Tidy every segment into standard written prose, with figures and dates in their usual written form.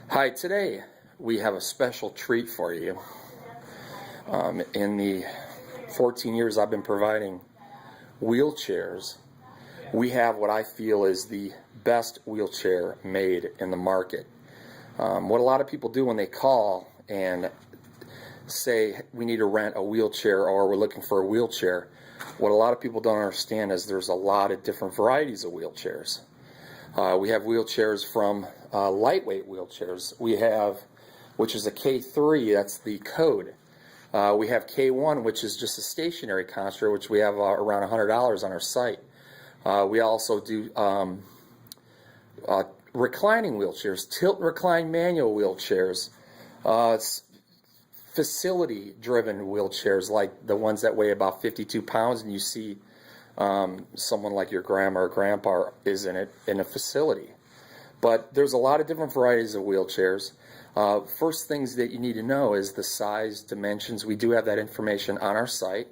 Hi, today we have a special treat for you. In the 14 years I've been providing wheelchairs, we have what I feel is the best wheelchair made in the market. What a lot of people do when they call and say we need to rent a wheelchair or we're looking for a wheelchair, what a lot of people don't understand is there's a lot of different varieties of wheelchairs. We have wheelchairs from lightweight wheelchairs. We have, which is a K3, that's the code. We have K1, which is just a stationary construct, which we have around $100 on our site. We also do reclining wheelchairs, tilt recline manual wheelchairs, facility-driven wheelchairs like the ones that weigh about 52 pounds, and you see someone like your grandma or grandpa is in it in a facility. But there's a lot of different varieties of wheelchairs. First things that you need to know is the size, dimensions. We do have that information on our site,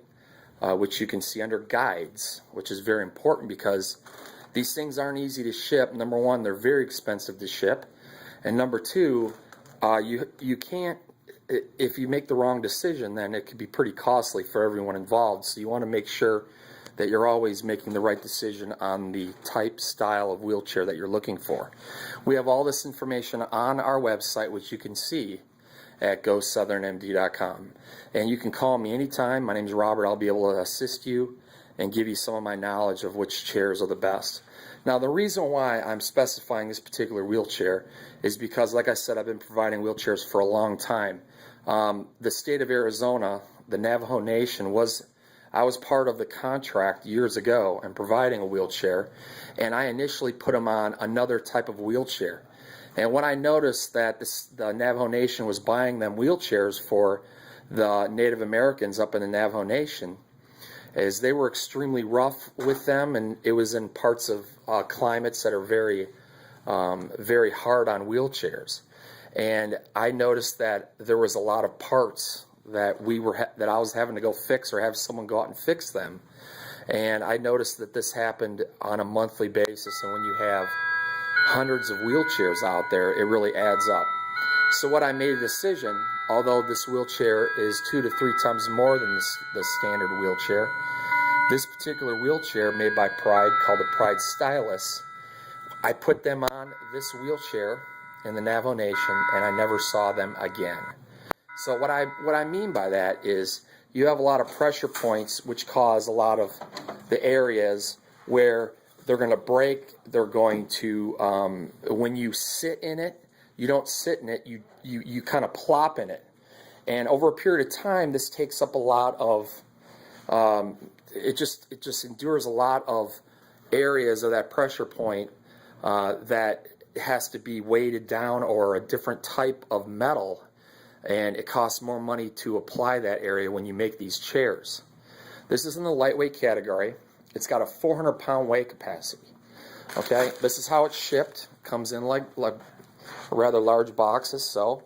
which you can see under guides, which is very important because these things aren't easy to ship. Number one, they're very expensive to ship, and number two, you can't, if you make the wrong decision, then it could be pretty costly for everyone involved. So you want to make sure that you're always making the right decision on the type, style of wheelchair that you're looking for. We have all this information on our website, which you can see at GoSouthernMD.com. And you can call me anytime. My name is Robert. I'll be able to assist you and give you some of my knowledge of which chairs are the best. Now, the reason why I'm specifying this particular wheelchair is because, like I said, I've been providing wheelchairs for a long time. The state of Arizona, the Navajo Nation, I was part of the contract years ago and providing a wheelchair, and I initially put them on another type of wheelchair. And when I noticed that the Navajo Nation was buying them wheelchairs for the Native Americans up in the Navajo Nation, as they were extremely rough with them, and it was in parts of climates that are very, very hard on wheelchairs. And I noticed that there was a lot of parts that I was having to go fix or have someone go out and fix them. And I noticed that this happened on a monthly basis, and when you have hundreds of wheelchairs out there, it really adds up. So what I made a decision, although this wheelchair is 2 to 3 times more than the standard wheelchair, this particular wheelchair made by Pride, called the Pride Stylus, I put them on this wheelchair in the Navajo Nation, and I never saw them again. So what I mean by that is you have a lot of pressure points which cause a lot of the areas where they're going to break. They're going to, when you sit in it, you don't sit in it, you kind of plop in it. And over a period of time, this takes up a lot of, it just endures a lot of areas of that pressure point that has to be weighted down, or a different type of metal. And it costs more money to apply that area when you make these chairs. This is in the lightweight category. It's got a 400-pound weight capacity. Okay, this is how it's shipped. Comes in like rather large boxes. So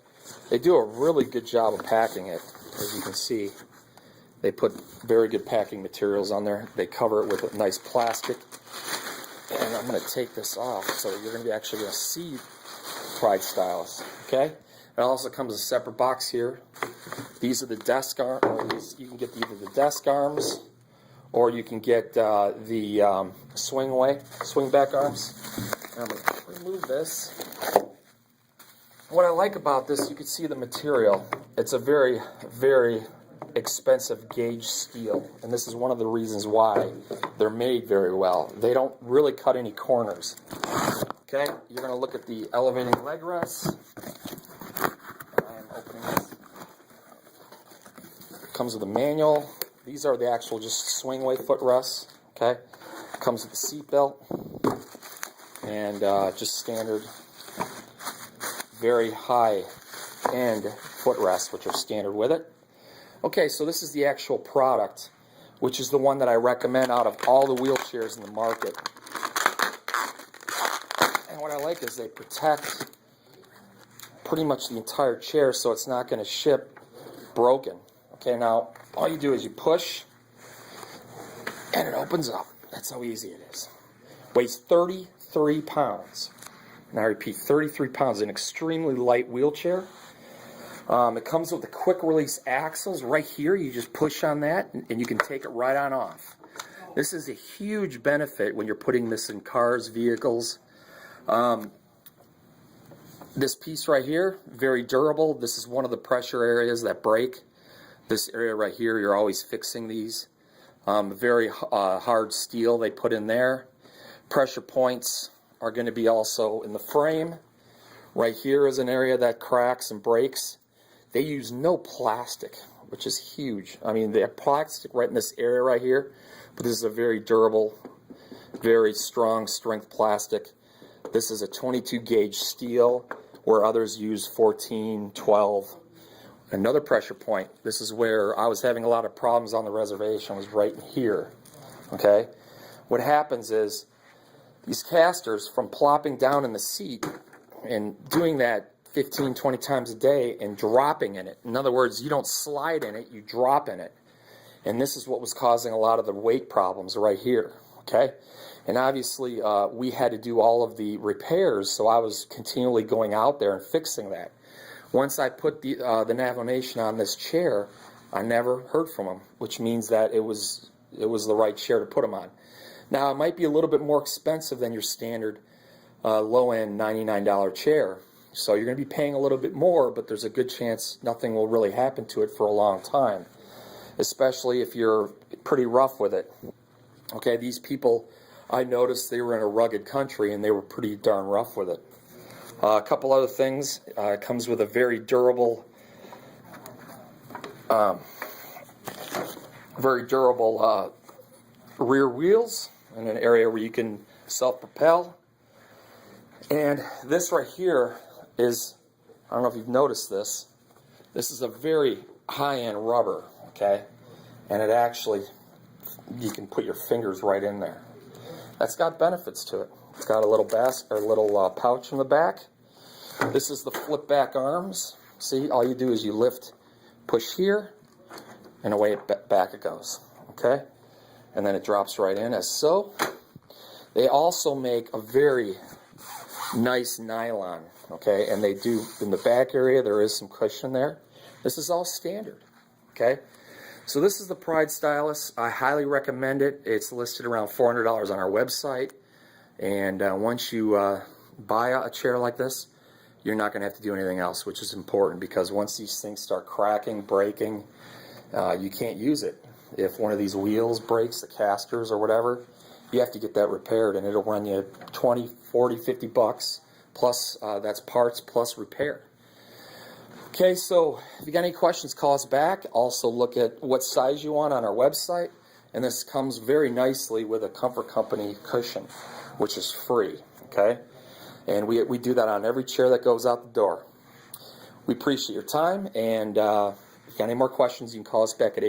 they do a really good job of packing it. As you can see, they put very good packing materials on there. They cover it with a nice plastic. And I'm going to take this off so that you're going to be actually going to see Pride Stylus. Okay. It also comes in a separate box here. These are the desk arms. You can get either the desk arms, or you can get the swing back arms. And I'm going to remove this. What I like about this, you can see the material. It's a very, very expensive gauge steel, and this is one of the reasons why they're made very well. They don't really cut any corners. Okay, you're going to look at the elevating leg rests. Comes with a manual. These are the actual just swingway footrests. Okay, comes with a seat belt and just standard, very high-end footrests, which are standard with it. Okay, so this is the actual product, which is the one that I recommend out of all the wheelchairs in the market. And what I like is they protect pretty much the entire chair, so it's not going to ship broken. Okay, now all you do is you push and it opens up. That's how easy it is. Weighs 33 pounds. and I repeat, 33 pounds, an extremely light wheelchair. It comes with the quick release axles right here. You just push on that and you can take it right on off. This is a huge benefit when you're putting this in cars, vehicles. This piece right here, very durable. This is one of the pressure areas that break. This area right here, you're always fixing these. Very hard steel they put in there. Pressure points are going to be also in the frame. Right here is an area that cracks and breaks. They use no plastic, which is huge. I mean, they have plastic right in this area right here, but this is a very durable, very strong strength plastic. This is a 22 gauge steel, where others use 14, 12. Another pressure point, this is where I was having a lot of problems on the reservation, was right here. Okay? What happens is, these casters, from plopping down in the seat and doing that 15, 20 times a day and dropping in it. In other words, you don't slide in it, you drop in it. And this is what was causing a lot of the weight problems right here, okay? And obviously, we had to do all of the repairs, so I was continually going out there and fixing that. Once I put the navigation on this chair, I never heard from them, which means that it was the right chair to put them on. Now, it might be a little bit more expensive than your standard low-end $99 chair. So you're going to be paying a little bit more, but there's a good chance nothing will really happen to it for a long time, especially if you're pretty rough with it. Okay, these people, I noticed they were in a rugged country and they were pretty darn rough with it. A couple other things. It comes with a very durable rear wheels in an area where you can self-propel. And this right here is, I don't know if you've noticed this, this is a very high-end rubber, okay? And it actually, you can put your fingers right in there. That's got benefits to it. It's got a little pouch in the back. This is the flip back arms. See, all you do is you lift, push here, and away back it goes, okay? And then it drops right in as so. They also make a very nice nylon, okay? And they do, in the back area, there is some cushion there. This is all standard, okay? So this is the Pride Stylus. I highly recommend it. It's listed around $400 on our website. And once you buy a chair like this, you're not going to have to do anything else, which is important, because once these things start cracking, breaking, you can't use it. If one of these wheels breaks, the casters or whatever, you have to get that repaired, and it'll run you 20, 40, 50 bucks, plus that's parts plus repair. Okay, so if you got any questions, call us back. Also look at what size you want on our website, and this comes very nicely with a Comfort Company cushion, which is free, okay? And we do that on every chair that goes out the door. We appreciate your time, and if you got any more questions, you can call us back at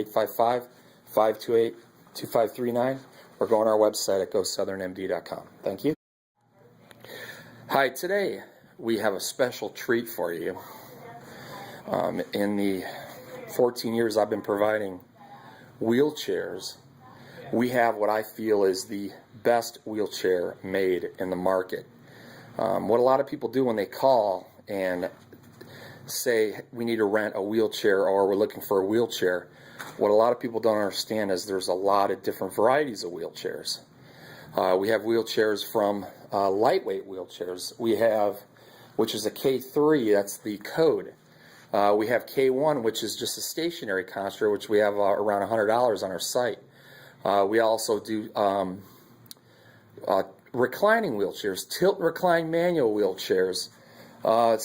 855-528-2539, or go on our website at GoSouthernMD.com. Thank you. Hi, today we have a special treat for you. In the 14 years I've been providing wheelchairs, we have what I feel is the best wheelchair made in the market. What a lot of people do when they call and say we need to rent a wheelchair or we're looking for a wheelchair, what a lot of people don't understand is there's a lot of different varieties of wheelchairs. We have wheelchairs from lightweight wheelchairs. We have, which is a K3, that's the code. We have K1, which is just a stationary construct, which we have around $100 on our site. We also do reclining wheelchairs, tilt recline manual wheelchairs, facility